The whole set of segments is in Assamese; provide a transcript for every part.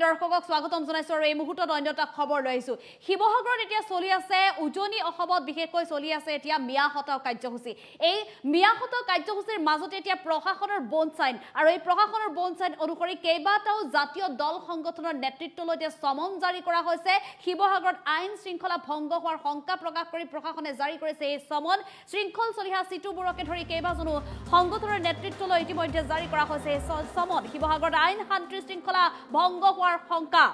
দৰ্শকক স্বাগতম জনাইছো আৰু এই মুহূৰ্তত অন্যটা খবৰ লৈ আহিছো শিৱসাগৰত এতিয়া চলি আছে উজনি অসমত বিশেষকৈ চলি আছে এতিয়া মিয়া হটাও কাৰ্যসূচী এই মিয়া হটাও কাৰ্যসূচীৰ মাজতে এতিয়া প্ৰশাসনৰ বনচাইন আৰু এই প্ৰশাসনৰ বনচাইন অনুসৰি কেইবাটাও জাতীয় দল সংগঠনৰ নেতৃত্বলৈ এতিয়া সমন জাৰি কৰা হৈছে শিৱসাগৰত আইন শৃংখলা ভংগ হোৱাৰ শংকা প্ৰকাশ কৰি প্ৰশাসনে জাৰি কৰিছে এই সমন শৃংখল চলিহা সিটু বৰুৱাকে ধৰি কেইবাজনো সংগঠনৰ নেতৃত্বলৈ ইতিমধ্যে জাৰি কৰা হৈছে এই সমন শিৱসাগৰত আইন শান্তি শৃংখলা ভংগ হোৱাৰ শংকা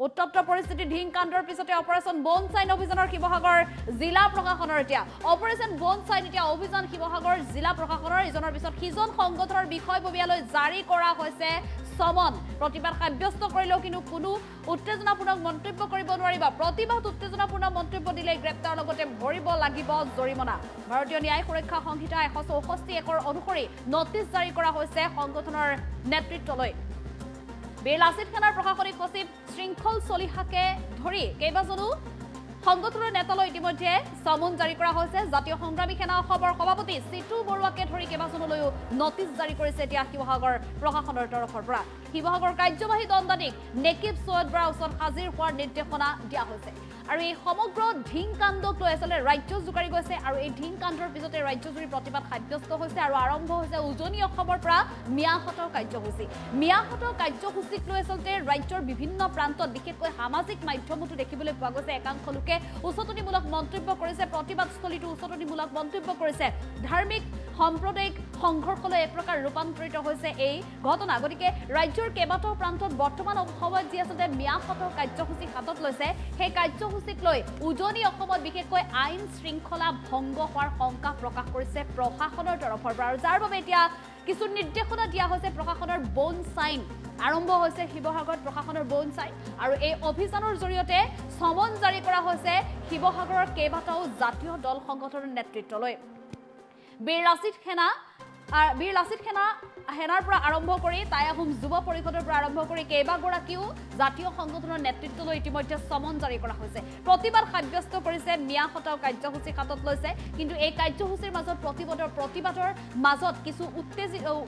উত্তপ্ত পৰিস্থিতি ঢিংকাণ্ডৰ পিছতে অপাৰেচন বনচাইন অভিযানৰ শিৱসাগৰ জিলা প্ৰশাসনৰ এতিয়া অপাৰেচন বনচাইন এতিয়া অভিযান শিৱসাগৰ জিলা প্ৰশাসনৰ ইজনৰ পিছত সিজন সংগঠনৰ বিষয়ববীয়ালৈ জাৰি কৰা হৈছে সমন প্ৰতিবাদ সাব্যস্ত কৰিলেও কিন্তু কোনো উত্তেজনাপূৰ্ণ মন্তব্য কৰিব নোৱাৰিব প্ৰতিবাদ উত্তেজনাপূৰ্ণ মন্তব্য দিলে গ্ৰেপ্তাৰ লগতে ভৰিব লাগিব জৰিমনা ভাৰতীয় ন্যায় সুৰক্ষা সংহিতা 164 অনুসৰি নটিচ জাৰি কৰা হৈছে সংগঠনৰ নেতৃত্বলৈ বীৰ লাচিত সেনাৰ প্ৰশাসনিক সচিব শৃংখল চলিহাকে ধৰি কেইবাজনো সংগঠনৰ নেতালৈ ইতিমধ্যে সমন জাৰি কৰা হৈছে জাতীয় সংগ্ৰামী সেনা অসমৰ সভাপতি সিটু বৰুৱাকে ধৰি কেইবাজনলৈও নটিচ জাৰি কৰিছে এতিয়া শিৱসাগৰ প্ৰশাসনৰ তৰফৰ পৰা শিৱসাগৰ কাৰ্যবাহী দণ্ডাধীশ নেকিব সৈয়দ বৰাৰ ওচৰত হাজিৰ হোৱাৰ নিৰ্দেশনা দিয়া হৈছে আৰু এই সমগ্ৰ ঢিংকাণ্ডক লৈ আচলতে ৰাজ্য জোকাৰি গৈছে আৰু এই ঢিংকাণ্ডৰ পিছতে ৰাজ্যজুৰি প্ৰতিবাদ সাব্যস্ত হৈছে আৰু আৰম্ভ হৈছে উজনি অসমৰ পৰা মিয়া হটাও কাৰ্যসূচীক লৈ আচলতে ৰাজ্যৰ বিভিন্ন প্ৰান্তত বিশেষকৈ সামাজিক মাধ্যমতো দেখিবলৈ পোৱা গৈছে একাংশ লোকে উচতনিমূলক মন্তব্য কৰিছে প্ৰতিবাদস্থলীটো উচতনিমূলক মন্তব্য কৰিছে ধাৰ্মিক সাম্প্ৰদায়িক সংঘৰ্ষলৈ এক প্ৰকাৰ ৰূপান্তৰিত হৈছে এই ঘটনা গতিকে ৰাজ্যৰ কেইবাটাও প্ৰান্তত বৰ্তমান সময়ত যি আচলতে মিয়া হটাও কাৰ্যসূচী হাতত লৈছে সেই কাৰ্যসূচীক লৈ উজনি অসমত বিশেষকৈ আইন শৃংখলা ভংগ হোৱাৰ শংকা প্ৰকাশ কৰিছে প্ৰশাসনৰ তৰফৰ পৰা আৰু যাৰ বাবে এতিয়া কিছু নিৰ্দেশনা দিয়া হৈছে প্ৰশাসনৰ বনচাইন আৰম্ভ হৈছে শিৱসাগৰত প্ৰশাসনৰ বনচাইন আৰু এই অভিযানৰ জৰিয়তে সমন জাৰি কৰা হৈছে শিৱসাগৰৰ কেইবাটাও জাতীয় দল সংগঠনৰ নেতৃত্বলৈ বীৰ লাচিত সেনাৰ পৰা আৰম্ভ কৰি টাই আহোম যুৱ পৰিষদৰ পৰা আৰম্ভ কৰি কেইবাগৰাকীও জাতীয় সংগঠনৰ নেতৃত্বলৈ ইতিমধ্যে সমন জাৰি কৰা হৈছে প্ৰতিবাদ সাব্যস্ত কৰিছে মিয়া হটাও কাৰ্যসূচী হাতত লৈছে কিন্তু এই কাৰ্যসূচীৰ মাজত প্ৰতিবাদৰ মাজত কিছু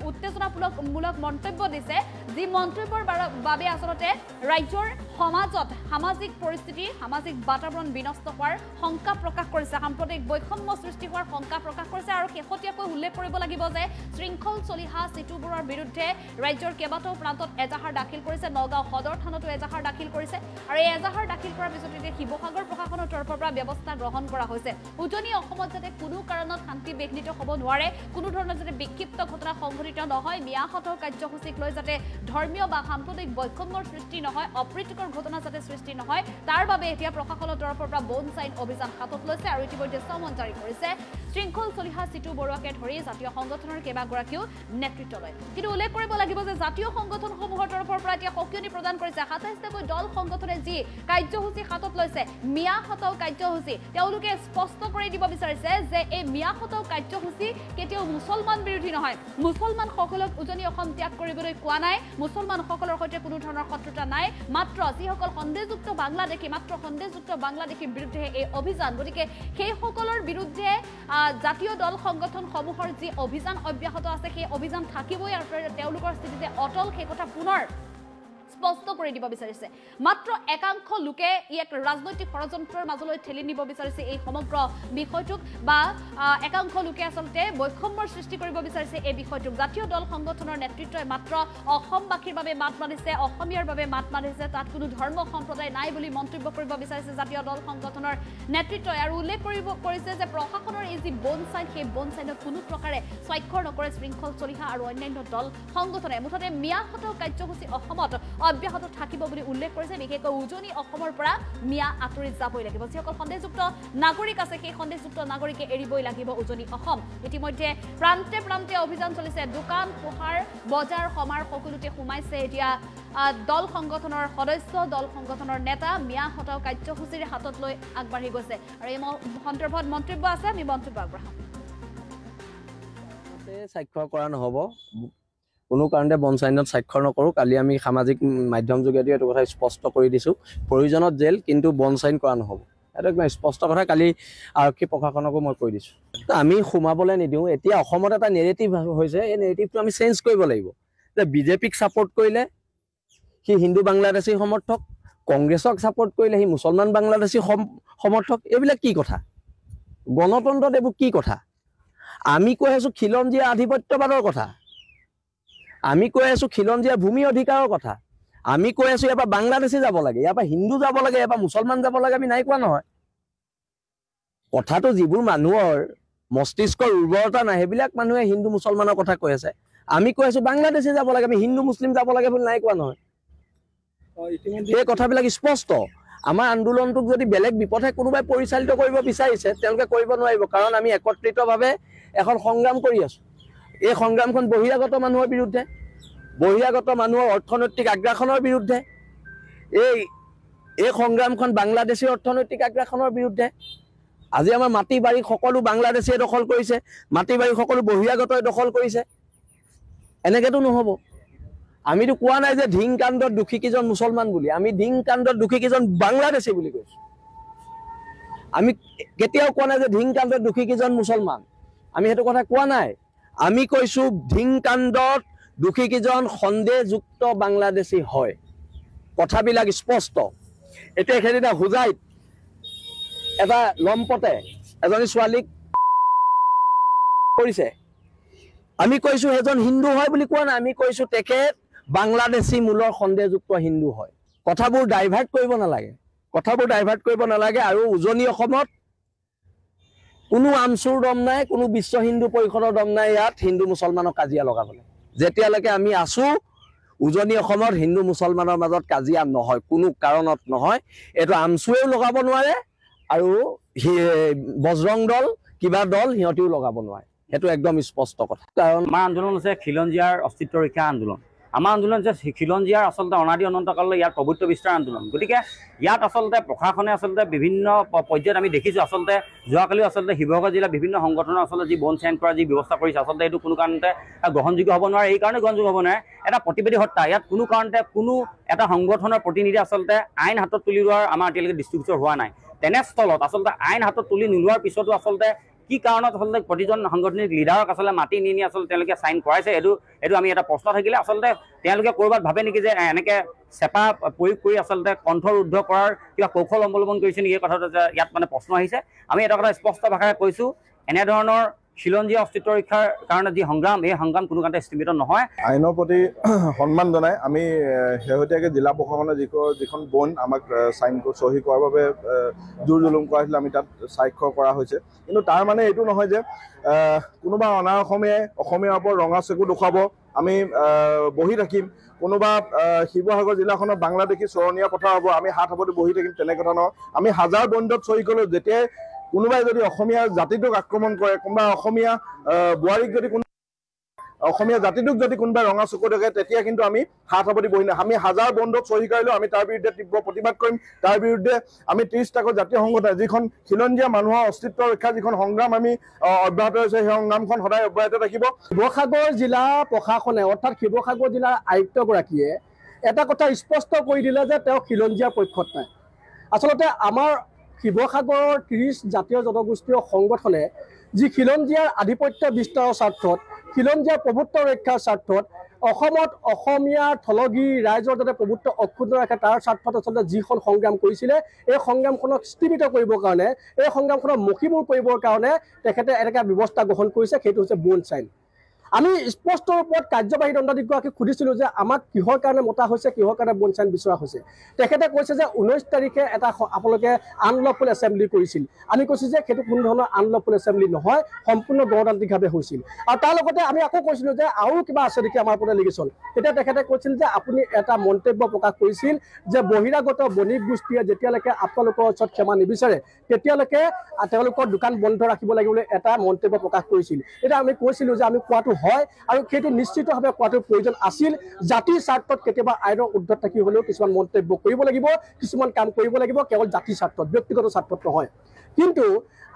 উত্তেজনামূলক মন্তব্য দিছে যি মন্তব্যৰ বাবে আচলতে ৰাজ্যৰ সমাজত সামাজিক পৰিস্থিতি সামাজিক বাতাবৰণ বিনষ্ট হোৱাৰ শংকা প্ৰকাশ কৰিছে সাম্প্ৰদায়িক বৈষম্য সৃষ্টি হোৱাৰ শংকা প্ৰকাশ কৰিছে আৰু শেহতীয়াকৈ উল্লেখ কৰিব লাগিব যে শৃংখল চলিহা সিটু বৰুৱাৰ বিৰুদ্ধে ৰাজ্যৰ কেইবাটাও প্ৰান্তত এজাহাৰ দাখিল কৰিছে নগাঁও সদৰ থানাতো এজাহাৰ দাখিল কৰিছে আৰু এই এজাহাৰ দাখিল কৰাৰ পিছত এতিয়া শিৱসাগৰ প্ৰশাসনৰ তৰফৰ পৰা ব্যৱস্থা গ্ৰহণ কৰা হৈছে উজনি অসমত যাতে কোনো কাৰণত শান্তি বিঘ্নিত হ'ব নোৱাৰে কোনো ধৰণৰ যাতে বিক্ষিপ্ত ঘটনা সংঘটিত নহয় মিয়া হটাও কাৰ্যসূচীক লৈ যাতে ধৰ্মীয় বা সাম্প্ৰদায়িক বৈষম্যৰ সৃষ্টি নহয় অপ্ৰীতিকৰ ঘটনা যাতে সৃষ্টি নহয় তাৰ বাবে এতিয়া প্ৰশাসনৰ তৰফৰ পৰা বনচাইন অভিযান হাতত লৈছে আৰু ইতিমধ্যে সমন জাৰি কৰিছে শৃংখল চলিহা সিটু বৰুৱাকে ধৰি জাতীয় সংগঠনৰ কেইবাগৰাকীও নেতৃত্বলৈ কিন্তু উল্লেখ কৰিব লাগিব যে জাতীয় সংগঠনসমূহৰ তৰফৰ পৰা এতিয়া সকিয়নি প্ৰদান কৰিছে ২৭টা দল সংগঠনে যি কাৰ্যসূচী হাতত লৈছে মিয়া হটাও কাৰ্যসূচী তেওঁলোকে স্পষ্ট কৰি দিব বিচাৰিছে যে এই মিয়া হটাও কাৰ্যসূচী কেতিয়াও মুছলমান বিৰোধী নহয় মুছলমানসকলক উজনি অসম ত্যাগ কৰিবলৈ কোৱা নাই মুছলমানসকলৰ সৈতে কোনো ধৰণৰ শত্ৰুতা নাই মাত্ৰ যিসকল সন্দেহযুক্ত বাংলাদেশীৰ বিৰুদ্ধে এই অভিযান গতিকে সেইসকলৰ বিৰুদ্ধে জাতীয় দল সংগঠনসমূহৰ যি অভিযান অব্যাহত আছে সেই অভিযান থাকিবই আৰু তেওঁলোকৰ স্থিতিতে অটল সেই কথা পুনৰ স্পষ্ট কৰি দিব বিচাৰিছে মাত্ৰ একাংশ লোকে ইয়াক ৰাজনৈতিক ষড়যন্ত্ৰৰ মাজলৈ ঠেলি নিব বিচাৰিছে এই সমগ্ৰ বিষয়টোক বা একাংশ লোকে আচলতে বৈষম্যৰ সৃষ্টি কৰিব বিচাৰিছে এই বিষয়টোক জাতীয় দল সংগঠনৰ নেতৃত্বই মাত্ৰ অসমবাসীৰ বাবে মাত মাতিছে অসমীয়াৰ বাবে মাত মাতিছে তাত কোনো ধৰ্ম সম্প্ৰদায় নাই বুলি মন্তব্য কৰিব বিচাৰিছে জাতীয় দল সংগঠনৰ নেতৃত্বই আৰু উল্লেখ কৰিছে যে প্ৰশাসনৰ এই যি বনচাইন সেই বনচাইনত কোনো প্ৰকাৰে স্বাক্ষৰ নকৰে শৃংখল চলিহা আৰু অন্যান্য দল সংগঠনে মুঠতে মিয়া হটাও কাৰ্যসূচী অসমত অব্যাহত থাকিব বুলি উল্লেখ কৰিছে বিশেষকৈ উজনি অসমৰ পৰা মিয়া আঁতৰি যাবই লাগিব যিসকল সন্দেহযুক্ত নাগৰিক আছে সেই সন্দেহযুক্ত নাগৰিকে এৰিবই লাগিব উজনি অসম ইতিমধ্যে প্ৰান্তে অভিযান চলিছে দোকান পোহাৰ বজাৰ সমাৰ সকলোতে সোমাইছে এতিয়া দল সংগঠনৰ সদস্য দল সংগঠনৰ নেতা মিয়া হটাও কাৰ্যসূচীৰ হাতত লৈ আগবাঢ়ি গৈছে আৰু এই সন্দৰ্ভত মন্তব্য আছে আমি মন্তব্য আগবঢ়াম স্বাক্ষৰ কৰা নহ'ব কোনো কাৰণতে বনচাইনত স্বাক্ষৰ নকৰোঁ কালি আমি সামাজিক মাধ্যম যোগেদি এইটো কথা স্পষ্ট কৰি দিছোঁ প্ৰয়োজনত জেল কিন্তু বনচাইন কৰা নহ'ব এইটো একদম স্পষ্ট কথা কালি আৰক্ষী প্ৰশাসনকো মই কৈ দিছোঁ আমি সোমাবলৈ নিদিওঁ এতিয়া অসমত এটা নেৰেটিভ হৈছে এই নেৰেটিভটো আমি চেঞ্জ কৰিব লাগিব যে বিজেপিক ছাপোৰ্ট কৰিলে সি হিন্দু বাংলাদেশী সমৰ্থক, কংগ্ৰেছক ছাপোৰ্ট কৰিলে সি মুছলমান বাংলাদেশী সমৰ্থক। এইবিলাক কি কথা? গণতন্ত্ৰত এইবোৰ কি কথা? আমি কৈ আছো খিলঞ্জীয়া আধিপত্যবাদৰ কথা, আমি কৈ আছো খিলঞ্জীয়া ভূমি অধিকাৰৰ কথা, আমি কৈ আছো ইয়াৰ পৰা বাংলাদেশী যাব লাগে, ইয়াৰ পৰা হিন্দু যাব লাগে, ইয়াৰ পৰা মুছলমান যাব লাগে, আমি নাই কোৱা নহয়। কথাটো যিবোৰ মানুহৰ মস্তিষ্কৰ উৰ্বৰতা নাই সেইবিলাক মানুহে হিন্দু মুছলমানৰ কথা কৈ আছে। আমি কৈ আছো বাংলাদেশী যাব লাগে, আমি হিন্দু মুছলিম যাব লাগে বুলি নাই কোৱা নহয়। এই কথাবিলাক স্পষ্ট। আমাৰ আন্দোলনটোক যদি বেলেগ বিপথে কোনোবাই পৰিচালিত কৰিব বিচাৰিছে তেওঁলোকে কৰিব নোৱাৰিব, কাৰণ আমি একত্ৰিতভাৱে এখন সংগ্ৰাম কৰি আছো। এই সংগ্ৰামখন বহিৰাগত মানুহৰ বিৰুদ্ধে, বহিৰাগত মানুহৰ অৰ্থনৈতিক আগ্ৰাসনৰ বিৰুদ্ধে। এই সংগ্ৰামখন বাংলাদেশী অৰ্থনৈতিক আগ্ৰাসনৰ বিৰুদ্ধে। আজি আমাৰ মাটি বাৰী সকলো বাংলাদেশীয়ে দখল কৰিছে, মাটি বাৰী সকলো বহিৰাগতই দখল কৰিছে। এনেকেতো নহ'ব। আমিতো কোৱা নাই যে ধিং কাণ্ডত দোষী কেইজন মুছলমান বুলি, আমি ধিং কাণ্ডত দোষী কেইজন বাংলাদেশী বুলি কৈছো। আমি কেতিয়াও কোৱা নাই যে ধিং কাণ্ডত দোষী কেইজন মুছলমান, আমি সেইটো কথা কোৱা নাই। আমি কৈছো ধিং কাণ্ডত দোষী কেইজন সন্দেহযুক্ত বাংলাদেশী হয়। কথাবিলাক স্পষ্ট। এতিয়া সেইদিনা হোজাইত এটা লম্পটে এজনী ছোৱালীক কৰিছে, আমি কৈছো সেইজন হিন্দু হয় বুলি কোৱা নাই, আমি কৈছো তেখেত বাংলাদেশী মূলৰ সন্দেহযুক্ত হিন্দু হয়। কথাবোৰ ডাইভাৰ্ট কৰিব নালাগে, কথাবোৰ ডাইভাৰ্ট কৰিব নালাগে। আৰু উজনি অসমত কোনো আমচুৰ দম নাই, কোনো বিশ্ব হিন্দু পৰিষদৰ দম নাই ইয়াত হিন্দু মুছলমানক কাজিয়া লগাবলৈ। যেতিয়ালৈকে আমি আছো উজনি অসমত হিন্দু মুছলমানৰ মাজত কাজিয়া নহয়, কোনো কাৰণত নহয়। এইটো আমচুৱেও লগাব নোৱাৰে আৰু বজৰং দল কিবা দল সিহঁতিও লগাব নোৱাৰে, সেইটো একদম স্পষ্ট কথা। কাৰণ আমাৰ আন্দোলন হৈছে খিলঞ্জীয়াৰ অস্তিত্ব ৰক্ষা আন্দোলন। আমাৰ আন্দোলন হৈছে খিলঞ্জীয়াৰ আচলতে অনাদি অনন্তকাললৈ ইয়াৰ প্ৰভুত্ব বিস্তাৰ আন্দোলন। গতিকে ইয়াত আচলতে প্ৰশাসনে আচলতে বিভিন্ন পৰ্যায়ত আমি দেখিছোঁ। আচলতে যোৱাকালিও আচলতে শিৱসাগৰ জিলাৰ বিভিন্ন সংগঠনৰ আচলতে যি বন চাইন কৰা যি ব্যৱস্থা কৰিছে, আচলতে এইটো কোনো কাৰণতে গ্ৰহণযোগ্য হ'ব নোৱাৰে। এই কাৰণে গ্ৰহণযোগ্য হ'ব নোৱাৰে, এটা প্ৰতিবাদী হত্যা। ইয়াত কোনো কাৰণতে কোনো এটা সংগঠনৰ প্ৰতিনিধি আচলতে আইন হাতত তুলি লোৱাৰ আমাৰ এতিয়ালৈকে দৃষ্টিগোচৰ হোৱা নাই। তেনেস্থলত আচলতে আইন হাতত তুলি নোলোৱাৰ পিছতো আচলতে কি কাৰণত আচলতে প্ৰতিজন সাংগঠনিক লিডাৰক আচলতে মাতি নি আচলতে তেওঁলোকে চাইন কৰাইছে, এইটো আমি এটা প্ৰশ্ন থাকিলে আচলতে তেওঁলোকে ক'ৰবাত ভাবে নেকি যে এনেকৈ চেপা প্ৰয়োগ কৰি আচলতে কণ্ঠৰোধ কৰাৰ কিবা কৌশল অৱলম্বন কৰিছে নেকি? এই কথাটো ইয়াত মানে প্ৰশ্ন আহিছে। আমি এটা কথা স্পষ্ট ভাষাৰে কৈছোঁ, এনেধৰণৰ খিলঞ্জীয়া অস্তিত্ব ৰক্ষাৰ কাৰণে যি সংগ্ৰাম, এই সংগ্ৰাম কোনো কাৰণতে স্থিমিত নহয়। আইনৰ প্ৰতি সন্মান জনাই আমি শেহতীয়াকৈ জিলা প্ৰশাসনে যিখন বন আমাক চহী কৰাৰ বাবে জোৰ জুলুম কৰা হৈছিল, আমি তাত স্বাক্ষৰ কৰা হৈছে। কিন্তু তাৰ মানে এইটো নহয় যে কোনোবা অনা অসমীয়াৰ ওপৰত ৰঙা চকু দেখুৱাব, আমি বহি থাকিম। কোনোবা শিৱসাগৰ জিলাখনত বাংলাদেশী চৰণীয়া পথাৰ হ'ব, আমি হাত সাৱটি বহি থাকিম, তেনে কথা নহয়। আমি হাজাৰ বন্ধত চহী কৰিলোঁ। যেতিয়াই কোনোবাই যদি অসমীয়া জাতিটোক আক্ৰমণ কৰে, কোনোবা অসমীয়া বোৱাৰীক যদি অসমীয়া জাতিটোক যদি কোনোবাই ৰঙা চকু দেখে, তেতিয়া কিন্তু আমি হাত সাৱটি বহি নাই। আমি হাজাৰ বন্ধত চহী কৰিলোঁ, আমি তাৰ বিৰুদ্ধে তীব্ৰ প্ৰতিবাদ কৰিম। তাৰ বিৰুদ্ধে আমি 30টাকৈ জাতীয় সংগঠন যিখন খিলঞ্জীয়া মানুহৰ অস্তিত্ব ৰক্ষা যিখন সংগ্ৰাম আমি অব্যাহত হৈছে, সেই সংগ্ৰামখন সদায় অব্যাহত থাকিব। শিৱসাগৰ জিলা প্ৰশাসনে অৰ্থাৎ শিৱসাগৰ জিলাৰ আয়ুক্তগৰাকীয়ে এটা কথা স্পষ্ট কৰি দিলে যে তেওঁ খিলঞ্জীয়াৰ পক্ষত নাই। আচলতে আমাৰ শিৱসাগৰৰ 30 জাতীয় জনগোষ্ঠীয় সংগঠনে যি খিলঞ্জীয়াৰ আধিপত্য বিস্তাৰৰ স্বাৰ্থত, খিলঞ্জীয়াৰ প্ৰভুত্ব ৰক্ষাৰ স্বাৰ্থত, অসমত অসমীয়াৰ থলগী ৰাইজৰ যাতে প্ৰভুত্ব অক্ষুণ্ণ ৰাখে তাৰ স্বাৰ্থত আচলতে যিখন সংগ্ৰাম কৰিছিলে, এই সংগ্ৰামখনক স্থিমিত কৰিবৰ কাৰণে, এই সংগ্ৰামখনক মষিমূৰ কৰিবৰ কাৰণে তেখেতে এনেকুৱা ব্যৱস্থা গ্ৰহণ কৰিছে, সেইটো হৈছে বন চাইন। আমি স্পষ্ট ৰূপত কাৰ্যবাহী দণ্ডাধীশগৰাকীক সুধিছিলোঁ যে আমাক কিহৰ কাৰণে মতা হৈছে, কিহৰ কাৰণে বন চাইন বিচৰা হৈছে। তেখেতে কৈছে যে 19 তাৰিখে এটা আপোনালোকে আনলফুল এছেম্বলি কৰিছিল। আমি কৈছোঁ যে সেইটো কোনো ধৰণৰ আনলফুল এছেম্বলি নহয়, সম্পূৰ্ণ গণতান্ত্ৰিকভাৱে হৈছিল। আৰু তাৰ লগতে আমি আকৌ কৈছিলোঁ যে আৰু কিবা আছে নেকি আমাৰ ওপৰত এলিগেশ্যন। তেতিয়া তেখেতে কৈছিল যে আপুনি এটা মন্তব্য প্ৰকাশ কৰিছিল যে বহিৰাগত বণিক গোষ্ঠীয়ে যেতিয়ালৈকে আপোনালোকৰ ওচৰত ক্ষমা নিবিচাৰে তেতিয়ালৈকে তেওঁলোকৰ দোকান বন্ধ ৰাখিব লাগিব বুলি এটা মন্তব্য প্ৰকাশ কৰিছিল। এতিয়া আমি কৈছিলোঁ যে আমি কোৱাটো হয় আৰু সেইটো নিশ্চিতভাৱে কোৱাটোৰ প্ৰয়োজন আছিল। জাতিৰ স্বাৰ্থত কেতিয়াবা আইনৰ ঊৰ্ধত থাকি হ'লেও কিছুমান মন্তব্য কৰিব লাগিব, কিছুমান কাম কৰিব লাগিব, কেৱল জাতিৰ স্বাৰ্থত, ব্যক্তিগত স্বাৰ্থত নহয়। কিন্তু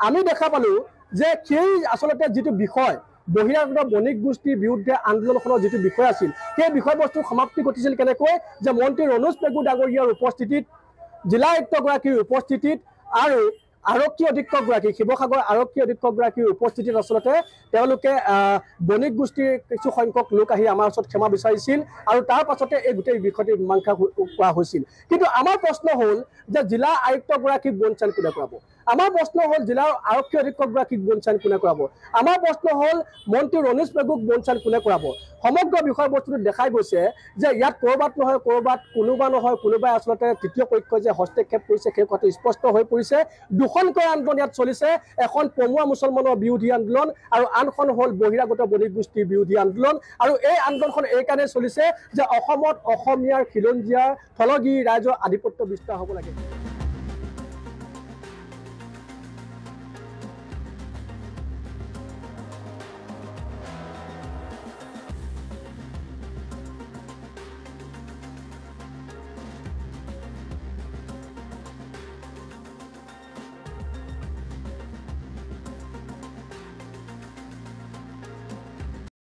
আমি দেখা পালোঁ যে সেই আচলতে যিটো বিষয় বহিৰাগত বণিক গোষ্ঠীৰ বিৰুদ্ধে আন্দোলনখনৰ যিটো বিষয় আছিল, সেই বিষয়বস্তুৰ সমাপ্তি ঘটিছিল কেনেকৈ যে মন্ত্ৰী ৰণোজ পেগু ডাঙৰীয়াৰ উপস্থিতিত, জিলা আয়ুক্তগৰাকীৰ উপস্থিতিত আৰু আৰক্ষী অধীক্ষকগৰাকী শিৱসাগৰ আৰক্ষী অধীক্ষকগৰাকীৰ উপস্থিতিত আচলতে তেওঁলোকে বণিক গোষ্ঠীৰ কিছু সংখ্যক লোক আহি আমাৰ ওচৰত ক্ষমা বিচাৰিছিল আৰু তাৰ পাছতে এই গোটেই বিষয়টিৰ মীমাংসা কৰা হৈছিল কিন্তু আমাৰ প্ৰশ্ন হ'ল যে জিলা আয়ুক্তগৰাকীক বনচাইন কোনে কৰাব আমাৰ প্ৰশ্ন হ'ল জিলাৰ আৰক্ষী অধীক্ষকগৰাকীক বনচাইন কোনে কৰাব আমাৰ প্ৰশ্ন হ'ল মন্ত্ৰী ৰণেশ পেগুক বনচাইন কোনে কৰাব সমগ্ৰ বিষয়বস্তুটো দেখাই গৈছে যে ইয়াত ক'ৰবাত নহয় ক'ৰবাত কোনোবা নহয় কোনোবাই আচলতে তৃতীয় পক্ষই যে হস্তক্ষেপ কৰিছে সেই কথাটো স্পষ্ট হৈ পৰিছে দুখনকৈ আন্দোলন ইয়াত চলিছে এখন পমুৱা মুছলমানৰ বিৰোধী আন্দোলন আৰু আনখন হ'ল বহিৰাগত বণিক গোষ্ঠীৰ বিৰোধী আন্দোলন আৰু এই আন্দোলনখন এইকাৰণে চলিছে যে অসমত অসমীয়াৰ খিলঞ্জীয়াৰ থলগিৰি ৰাইজৰ আধিপত্য বিস্তাৰ হ'ব লাগে